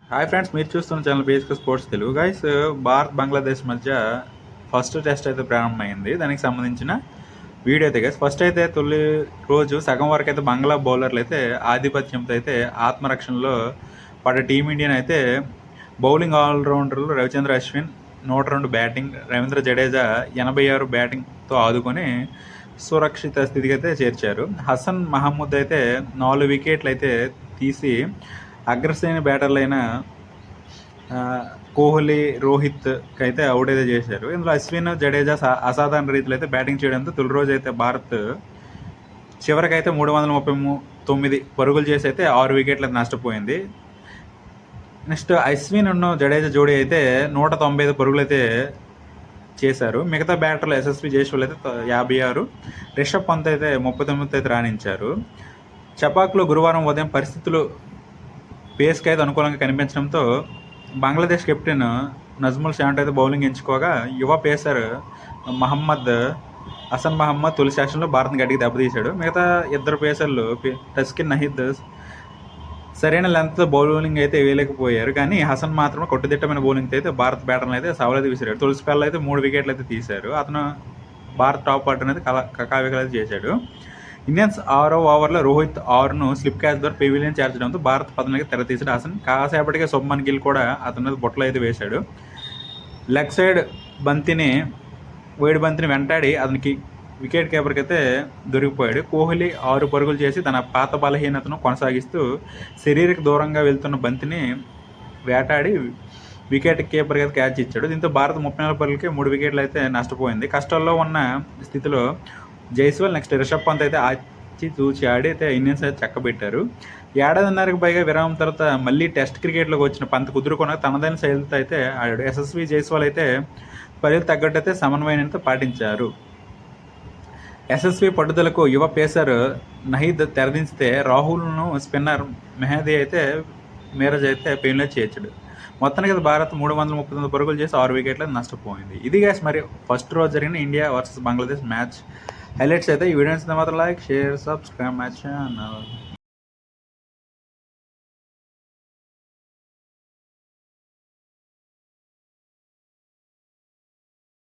Hi friends, మీరు చూస్తున్న channel basic sports Telugu. Guys, Bharat Bangladesh మధ్య ఫస్ట్ టెస్ట్ అయితే ప్రారంభమైంది. దానికి సంబంధించిన వీడియో అయితే గైస్. ఫస్ట్ అయితే తొలి రోజు సగం వరకు అయితే బంగ్లా బౌలర్లు అయితే ఆధిపత్యంతో అయితే ఆత్మరక్షణలో పడ్డ టీమిండియన్ అయితే బౌలింగ్ ఆల్రౌండర్లు రవిచంద్ర అశ్విన్ 102 బ్యాటింగ్, రవీంద్ర జడేజా 86 బ్యాటింగ్తో ఆదుకొని సురక్షిత స్థితికి అయితే చేర్చారు. హసన్ మహమ్మద్ అయితే 4 వికెట్లు అయితే తీసి అగ్రశ్రేణి బ్యాటర్లైన కోహ్లీ, రోహిత్కి అయితే అవుట్ అయితే చేశారు. ఇందులో అశ్విన్, జడేజా అసాధారణ రీతిలో అయితే బ్యాటింగ్ చేయడంతో తొలి రోజు అయితే భారత్ చివరికైతే 339 పరుగులు చేసి అయితే 6 వికెట్లు అయితే నష్టపోయింది. నెక్స్ట్ అశ్విన్ జడేజా జోడీ అయితే 195 పరుగులు అయితే చేశారు. మిగతా బ్యాటర్లు ఎస్ఎస్వి జైస్వాల్ అయితే 56, రిషబ్ పంత్ అయితే 39 అయితే రాణించారు. చపాక్లో గురువారం ఉదయం పరిస్థితులు పేస్కి అయితే అనుకూలంగా కనిపించడంతో బంగ్లాదేశ్ కెప్టెన్ నజ్ముల్ షాంట్ అయితే బౌలింగ్ ఎంచుకోగా యువ పేసర్ హసన్ మహమ్మద్ తొలి సెషన్లో భారత్ని గట్టికి దెబ్బతీశాడు. మిగతా ఇద్దరు పేసర్లు తస్కిన్ నహీద్ సరైన లెంత్ బౌలింగ్ అయితే వేయలేకపోయారు. కానీ హసన్ మాత్రం కొట్టుదిట్టమైన బౌలింగ్ అయితే భారత్ బ్యాటర్లు అయితే సవాలైతే విసిరాడు. తొలి స్పెల్ అయితే 3 వికెట్లు అయితే తీశారు. అతను భారత్ టాప్ ఆర్డర్ అనేది కకావికలు అయితే చేశాడు. ఇండియన్స్ 6వ ఓవర్లో రోహిత్ 6ను స్లిప్ క్యాచ్ ద్వారా పెవిలియన్ చేర్చడంతో భారత్ పతనానికి తెరతీశాడు హసన్. కాసేపటికే శుభ్మన్ గిల్ కూడా అతని మీద బొట్టలు అయితే వేశాడు. లెగ్ సైడ్ వైడ్ బంతిని వెంటాడి అతనికి వికెట్ కీపర్కి అయితే దొరికిపోయాడు. కోహ్లీ 6 పరుగులు చేసి తన పాత బలహీనతను కొనసాగిస్తూ శరీరకు దూరంగా వెళ్తున్న బంతిని వేటాడి వికెట్ కీపర్కి అయితే క్యాచ్ ఇచ్చాడు. దీంతో భారత్ 34 పరుగులకి 3 వికెట్లు అయితే నష్టపోయింది. కష్టాల్లో ఉన్న స్థితిలో జైస్వాల్, నెక్స్ట్ రిషబ్ పంత్ అయితే తూచి ఆడి అయితే ఇండియన్స్ అయితే చక్కబెట్టారు. ఏడాదిన్నరకు పైగా విరామం తర్వాత మళ్ళీ టెస్ట్ క్రికెట్లోకి వచ్చిన పంత్ కుదురుకొని తనదైన శైలితో అయితే ఆడాడు. ఎస్ఎస్వి జైస్వాల్ అయితే పరుగులు తగ్గట్టు అయితే సమన్వయాన్ని పాటించారు. ఎస్ఎస్వి పట్టుదలకు యువ పేసర్ నహీద్ తెరదించితే రాహుల్ను స్పిన్నర్ మెహదీ అయితే మీరజ్ అయితే పెయిన్లో చేర్చాడు. మొత్తానికి భారత్ 339 పరుగులు చేసి 6 వికెట్లు నష్టపోయింది. ఇది గ్యాస్ మరి ఫస్ట్ రోజు జరిగిన India versus Bangladesh match highlights అయితే. ఈ వీడియోస్ మాత్రం like, share, subscribe my channel.